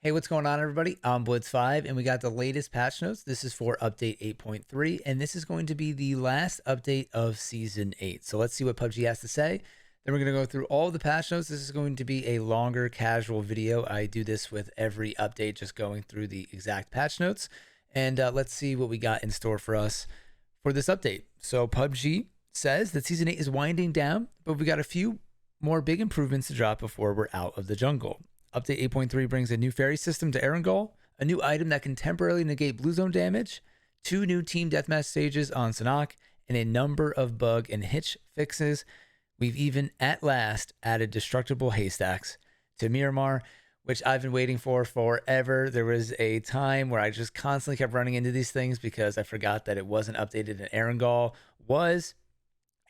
Hey, what's going on, everybody? I'm Blitz5, and we got the latest patch notes. This is for update 8.3, and this is going to be the last update of Season 8. So let's see what PUBG has to say. Then we're going to go through all the patch notes. This is going to be a longer, casual video. I do this with every update, just going through the exact patch notes. And let's see what we got in store for us for this update. So PUBG says that Season 8 is winding down, but we got a few more big improvements to drop before we're out of the jungle. Update 8.3 brings a new Ferry system to Erangel, a new item that can temporarily negate blue zone damage, 2 new team deathmatch stages on Sanhok, and a number of bug and hitch fixes. We've even, at last, added destructible haystacks to Miramar, which I've been waiting for forever. There was a time where I just constantly kept running into these things because I forgot that it wasn't updated and Erangel was.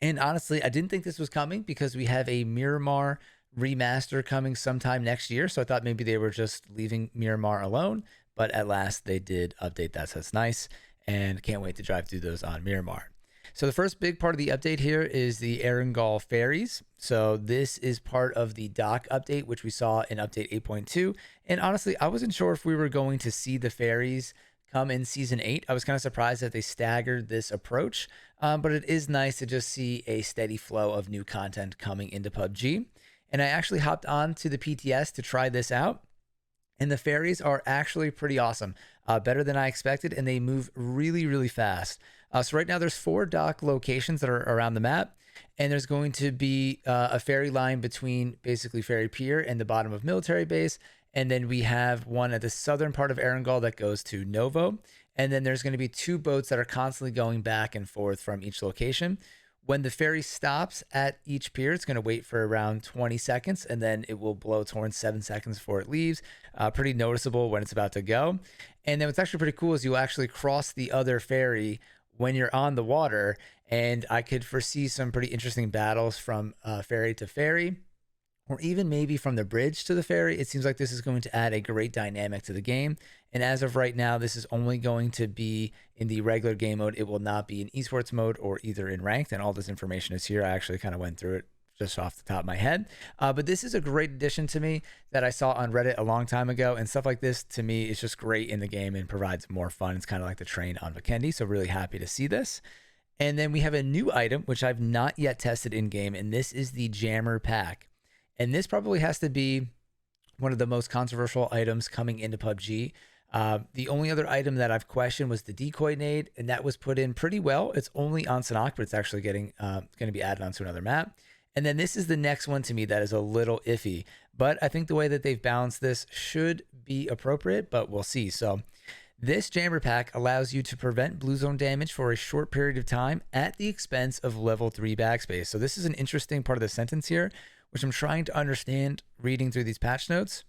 And honestly, I didn't think this was coming because we have a Miramar remaster coming sometime next year. So I thought maybe they were just leaving Miramar alone, but at last they did update that. So it's nice and can't wait to drive through those on Miramar. So the first big part of the update here is the Erangel ferries. So this is part of the dock update, which we saw in update 8.2. And honestly, I wasn't sure if we were going to see the ferries come in Season 8. I was kind of surprised that they staggered this approach, but it is nice to just see a steady flow of new content coming into PUBG. And I actually hopped on to the PTS to try this out. And the ferries are actually pretty awesome, better than I expected, and they move really, really fast. So right now there's 4 dock locations that are around the map, and there's going to be a ferry line between basically Ferry Pier and the bottom of Military Base. And then we have one at the southern part of Erangel that goes to Novo. And then there's going to be 2 boats that are constantly going back and forth from each location. When the ferry stops at each pier, it's going to wait for around 20 seconds, and then it will blow its horn 7 seconds before it leaves. Pretty noticeable when it's about to go. And then what's actually pretty cool is you'll actually cross the other ferry when you're on the water, and I could foresee some pretty interesting battles from ferry to ferry, or even maybe from the bridge to the ferry. It seems like this is going to add a great dynamic to the game. And as of right now, this is only going to be in the regular game mode. It will not be in esports mode or either in ranked. And all this information is here. I actually kind of went through it just off the top of my head. But this is a great addition to me that I saw on Reddit a long time ago. And stuff like this, to me, is just great in the game and provides more fun. It's kind of like the train on Vikendi. So really happy to see this. And then we have a new item, which I've not yet tested in game. And this is the Jammer Pack. And this probably has to be one of the most controversial items coming into PUBG. The only other item that I've questioned was the decoy nade, and that was put in pretty well. It's only on Sanhok, but it's actually going to be added onto another map. And then this is the next one to me that is a little iffy, but I think the way that they've balanced this should be appropriate, but we'll see. So this Jammer Pack allows you to prevent blue zone damage for a short period of time at the expense of level 3 backspace. So this is an interesting part of the sentence here, which I'm trying to understand reading through these patch notes,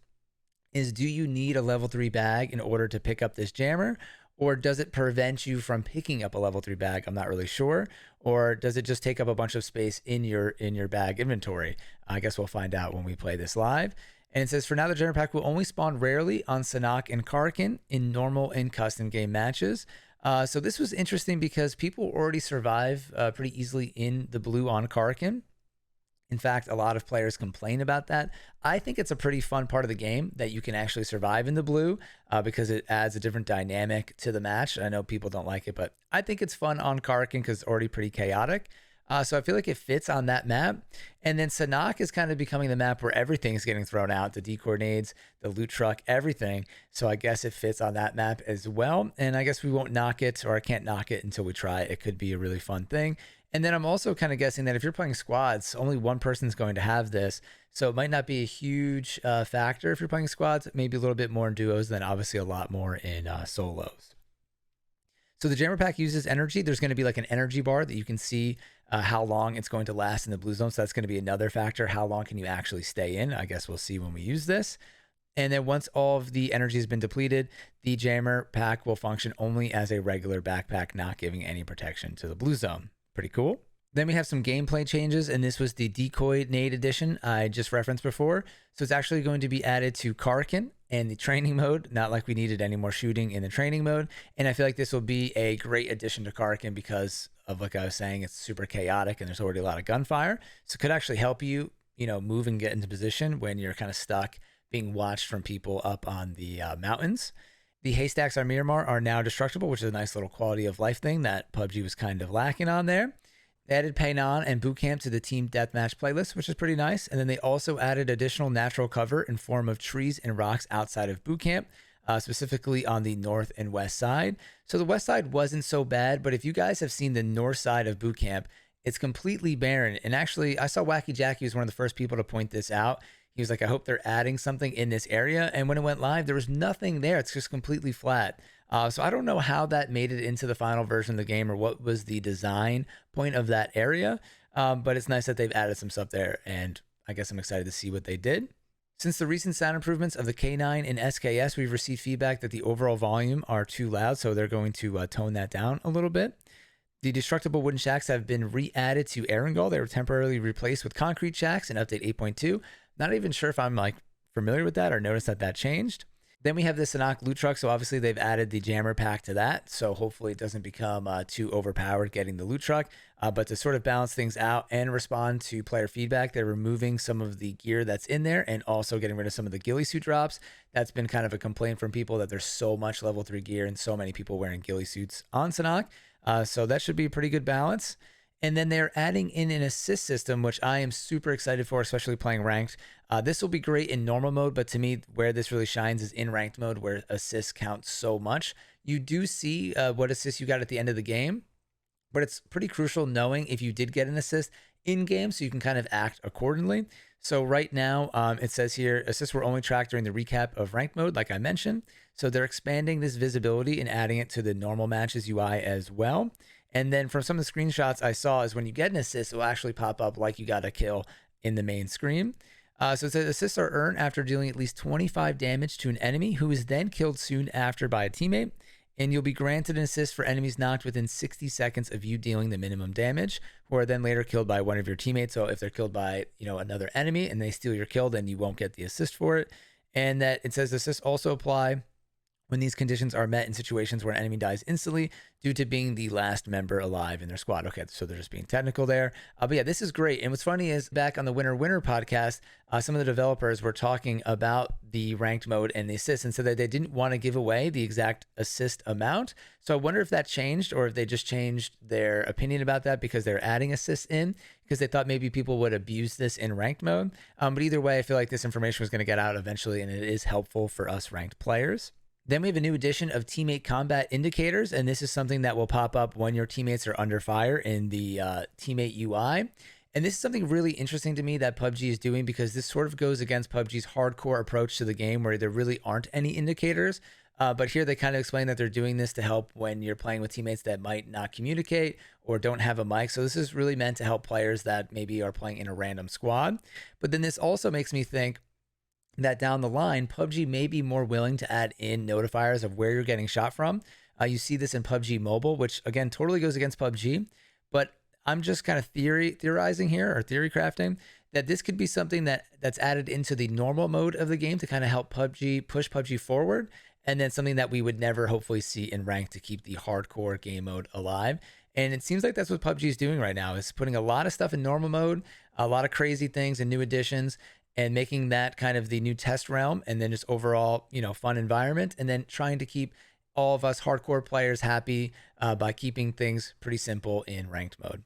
is do you need a level 3 bag in order to pick up this jammer? Or does it prevent you from picking up a level 3 bag? I'm not really sure. Or does it just take up a bunch of space in your bag inventory? I guess we'll find out when we play this live. And it says, for now, the jammer pack will only spawn rarely on Sanhok and Karkin in normal and custom game matches. So this was interesting because people already survive pretty easily in the blue on Karkin. In fact, a lot of players complain about that. I think it's a pretty fun part of the game that you can actually survive in the blue because it adds a different dynamic to the match. I know people don't like it, but I think it's fun on Karkin because it's already pretty chaotic. So I feel like it fits on that map. And then Sanhok is kind of becoming the map where everything's getting thrown out, the decoy nades, the loot truck, everything. So I guess it fits on that map as well. And I guess we won't knock it, or I can't knock it until we try it. It could be a really fun thing. And then I'm also kind of guessing that if you're playing squads, only one person's going to have this. So it might not be a huge factor if you're playing squads, maybe a little bit more in duos, then obviously a lot more in solos. So the Jammer Pack uses energy. There's going to be like an energy bar that you can see how long it's going to last in the blue zone. So that's going to be another factor. How long can you actually stay in? I guess we'll see when we use this. And then once all of the energy has been depleted, the Jammer Pack will function only as a regular backpack, not giving any protection to the blue zone. Pretty cool. Then we have some gameplay changes, and this was the decoy nade edition I just referenced before. So it's actually going to be added to Karkin and the training mode, not like we needed any more shooting in the training mode. And I feel like this will be a great addition to Karkin because of, like I was saying, it's super chaotic and there's already a lot of gunfire. So it could actually help you, move and get into position when you're kind of stuck being watched from people up on the mountains. The haystacks on Miramar are now destructible, which is a nice little quality of life thing that PUBG was kind of lacking on there. They added Paynon and Boot Camp to the Team Deathmatch playlist, which is pretty nice. And then they also added additional natural cover in form of trees and rocks outside of Boot Camp, specifically on the north and west side. So the west side wasn't so bad, but if you guys have seen the north side of Boot Camp, it's completely barren. And actually, I saw Wacky Jackie was one of the first people to point this out. He was like, I hope they're adding something in this area. And when it went live, there was nothing there. It's just completely flat. So I don't know how that made it into the final version of the game or what was the design point of that area. But it's nice that they've added some stuff there. And I guess I'm excited to see what they did. Since the recent sound improvements of the K9 and SKS, we've received feedback that the overall volume are too loud. So they're going to tone that down a little bit. The destructible wooden shacks have been re-added to Erangel. They were temporarily replaced with concrete shacks in update 8.2. Not even sure if I'm like familiar with that or noticed that changed. Then we have the Sanhok loot truck. So obviously they've added the jammer pack to that. So hopefully it doesn't become too overpowered getting the loot truck. But to sort of balance things out and respond to player feedback, they're removing some of the gear that's in there and also getting rid of some of the ghillie suit drops. That's been kind of a complaint from people that there's so much level 3 gear and so many people wearing ghillie suits on Sanhok. So that should be a pretty good balance. And then they're adding in an assist system, which I am super excited for, especially playing ranked. This will be great in normal mode, but to me, where this really shines is in ranked mode, where assists count so much. You do see what assists you got at the end of the game, but it's pretty crucial knowing if you did get an assist in game so you can kind of act accordingly. So right now, it says here, assists were only tracked during the recap of ranked mode, like I mentioned. So they're expanding this visibility and adding it to the normal matches UI as well. And then from some of the screenshots I saw is when you get an assist, it will actually pop up like you got a kill in the main screen. So it says assists are earned after dealing at least 25 damage to an enemy who is then killed soon after by a teammate. And you'll be granted an assist for enemies knocked within 60 seconds of you dealing the minimum damage, who are then later killed by one of your teammates. So if they're killed by, another enemy and they steal your kill, then you won't get the assist for it. And that it says assists also apply when these conditions are met in situations where an enemy dies instantly due to being the last member alive in their squad. Okay, so they're just being technical there. But yeah, this is great. And what's funny is back on the Winner podcast, some of the developers were talking about the ranked mode and the assist and said that they didn't want to give away the exact assist amount. So I wonder if that changed or if they just changed their opinion about that because they're adding assists in because they thought maybe people would abuse this in ranked mode. But either way, I feel like this information was going to get out eventually and it is helpful for us ranked players. Then we have a new addition of teammate combat indicators, and this is something that will pop up when your teammates are under fire in the teammate UI. And this is something really interesting to me that PUBG is doing because this sort of goes against PUBG's hardcore approach to the game where there really aren't any indicators. But here they kind of explain that they're doing this to help when you're playing with teammates that might not communicate or don't have a mic. So this is really meant to help players that maybe are playing in a random squad. But then this also makes me think that down the line, PUBG may be more willing to add in notifiers of where you're getting shot from. You see this in PUBG Mobile, which again, totally goes against PUBG, but I'm just kind of theorizing here or theory crafting that this could be something that's added into the normal mode of the game to kind of help PUBG push PUBG forward. And then something that we would never hopefully see in ranked to keep the hardcore game mode alive. And it seems like that's what PUBG is doing right now is putting a lot of stuff in normal mode, a lot of crazy things and new additions, and making that kind of the new test realm and then just overall, fun environment. And then trying to keep all of us hardcore players happy by keeping things pretty simple in ranked mode.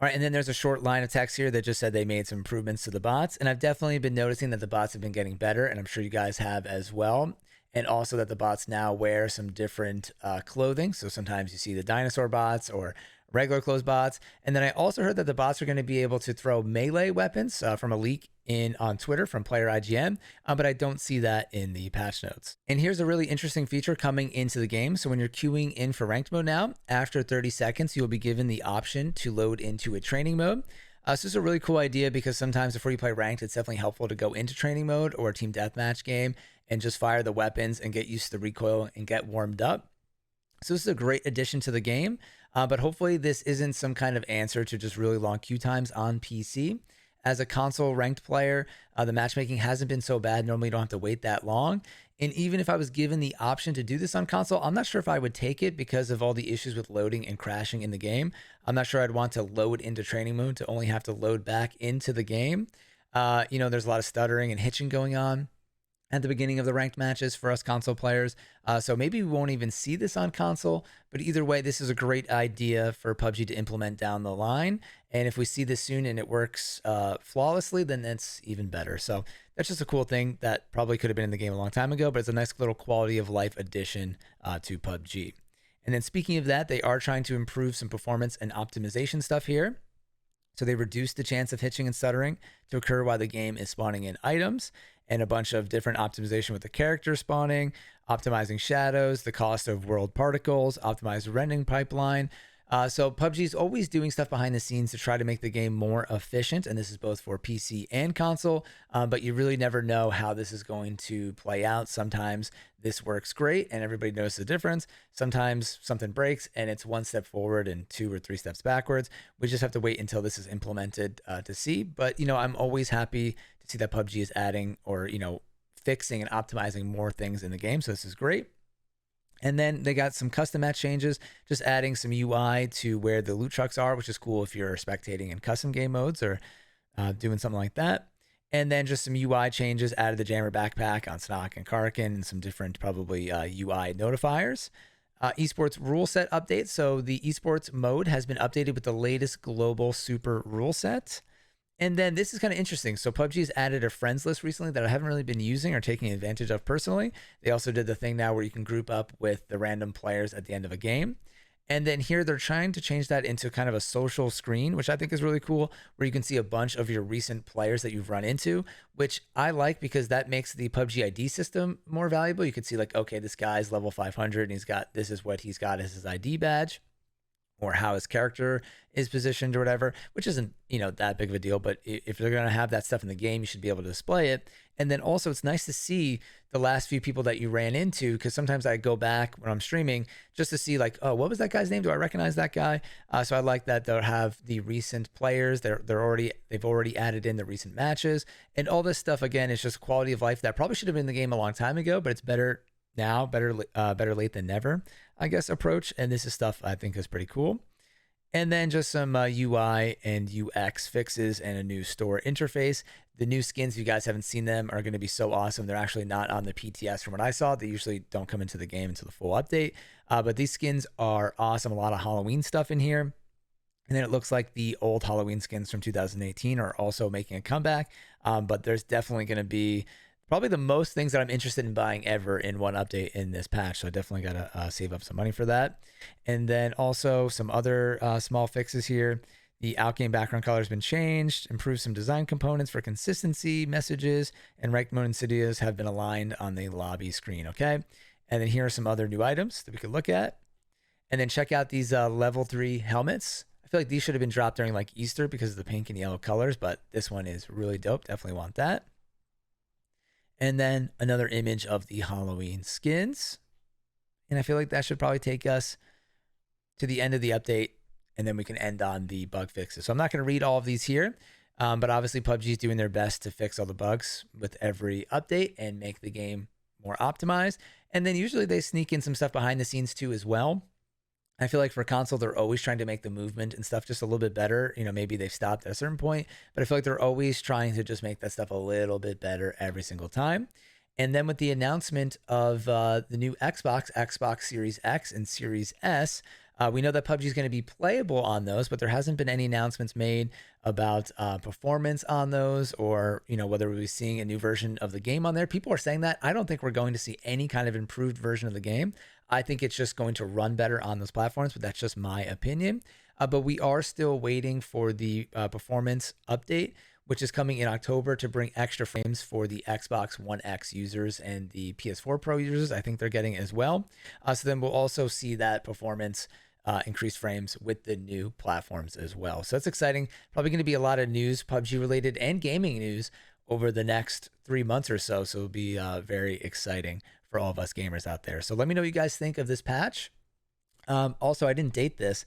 All right, and then there's a short line of text here that just said they made some improvements to the bots. And I've definitely been noticing that the bots have been getting better, and I'm sure you guys have as well. And also that the bots now wear some different clothing. So sometimes you see the dinosaur bots or regular clothes bots. And then I also heard that the bots are going to be able to throw melee weapons from a leak on Twitter from player IGN, but I don't see that in the patch notes. And here's a really interesting feature coming into the game. So when you're queuing in for ranked mode now, after 30 seconds, you'll be given the option to load into a training mode. So this is a really cool idea because sometimes before you play ranked, it's definitely helpful to go into training mode or a team deathmatch game and just fire the weapons and get used to the recoil and get warmed up. So this is a great addition to the game, but hopefully this isn't some kind of answer to just really long queue times on PC. As a console ranked player, the matchmaking hasn't been so bad. Normally you don't have to wait that long. And even if I was given the option to do this on console, I'm not sure if I would take it because of all the issues with loading and crashing in the game. I'm not sure I'd want to load into training mode to only have to load back into the game. There's a lot of stuttering and hitching going on. at the beginning of the ranked matches for us console players. So maybe we won't even see this on console, but either way, this is a great idea for PUBG to implement down the line. And if we see this soon and it works flawlessly, then that's even better. So that's just a cool thing that probably could have been in the game a long time ago, but it's a nice little quality of life addition to PUBG. And then speaking of that, they are trying to improve some performance and optimization stuff here. So they reduced the chance of hitching and stuttering to occur while the game is spawning in items, and a bunch of different optimization with the character spawning, optimizing shadows, the cost of world particles, optimized rendering pipeline. So PUBG is always doing stuff behind the scenes to try to make the game more efficient, and this is both for PC and console, but you really never know how this is going to play out. Sometimes this works great and everybody knows the difference. Sometimes something breaks and it's one step forward and 2 or 3 steps backwards. We just have to wait until this is implemented to see. But, I'm always happy to see that PUBG is adding or, fixing and optimizing more things in the game. So this is great. And then they got some custom match changes, just adding some UI to where the loot trucks are, which is cool if you're spectating in custom game modes or doing something like that. And then just some UI changes, added the jammer backpack on Snock and Karkin and some different probably UI notifiers. Esports rule set updates. So the esports mode has been updated with the latest global super rule set. And then this is kind of interesting. So PUBG has added a friends list recently that I haven't really been using or taking advantage of personally. They also did the thing now where you can group up with the random players at the end of a game. And then here they're trying to change that into kind of a social screen, which I think is really cool, where you can see a bunch of your recent players that you've run into, which I like because that makes the PUBG ID system more valuable. You can see like, okay, this guy's level 500 and this is what he's got as his ID badge, or how his character is positioned or whatever, which isn't, that big of a deal. But if they're going to have that stuff in the game, you should be able to display it. And then also it's nice to see the last few people that you ran into, because sometimes I go back when I'm streaming just to see like, oh, what was that guy's name? Do I recognize that guy? So I like that they'll have the recent players. They've already added in the recent matches, and all this stuff again is just quality of life that probably should have been in the game a long time ago, but it's better now, better late than never, I guess, approach. And this is stuff I think is pretty cool. And then just some UI and UX fixes and a new store interface. The new skins, if you guys haven't seen them, are going to be so awesome. They're actually not on the PTS from what I saw. They usually don't come into the game until the full update. But these skins are awesome. A lot of Halloween stuff in here. And then it looks like the old Halloween skins from 2018 are also making a comeback. But there's definitely going to be probably the most things that I'm interested in buying ever in one update in this patch. So I definitely got to save up some money for that. And then also some other small fixes here. The out-game background color has been changed, improved some design components for consistency, messages, and ranked mode insidias have been aligned on the lobby screen, okay? And then here are some other new items that we could look at. And then check out these level 3 helmets. I feel like these should have been dropped during like Easter because of the pink and yellow colors, but this one is really dope. Definitely want that. And then another image of the Halloween skins. And I feel like that should probably take us to the end of the update, and then we can end on the bug fixes. So I'm not going to read all of these here, but obviously PUBG is doing their best to fix all the bugs with every update and make the game more optimized. And then usually they sneak in some stuff behind the scenes too as well. I feel like for console, they're always trying to make the movement and stuff just a little bit better. Maybe they've stopped at a certain point, but I feel like they're always trying to just make that stuff a little bit better every single time. And then with the announcement of the new Xbox Series X and Series S, we know that PUBG is going to be playable on those, but there hasn't been any announcements made about performance on those, or whether we'll be seeing a new version of the game on there. People are saying that. I don't think we're going to see any kind of improved version of the game. I think it's just going to run better on those platforms, but that's just my opinion. But we are still waiting for the performance update, which is coming in October to bring extra frames for the Xbox One X users and the PS4 Pro users. I think they're getting it as well. So then we'll also see that performance increased frames with the new platforms as well. So that's exciting. Probably going to be a lot of news, PUBG related and gaming news over the next 3 months or so. So it'll be very exciting for all of us gamers out there. So let me know what you guys think of this patch. Also, I didn't date this,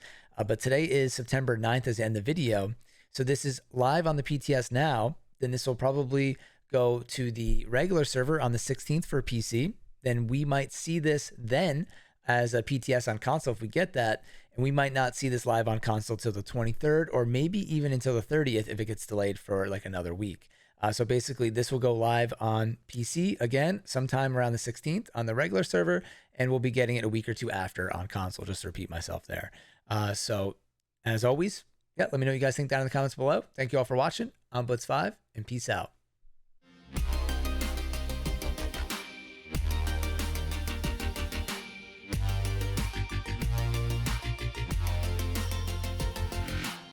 but today is September 9th as the end of the video. So this is live on the PTS now. Then this will probably go to the regular server on the 16th for PC. Then we might see this then as a PTS on console if we get that. And we might not see this live on console till the 23rd, or maybe even until the 30th if it gets delayed for like another week. So basically, this will go live on PC again sometime around the 16th on the regular server, and we'll be getting it a week or two after on console, just to repeat myself there. So as always, yeah, let me know what you guys think down in the comments below. Thank you all for watching. I'm Blitz5, and peace out.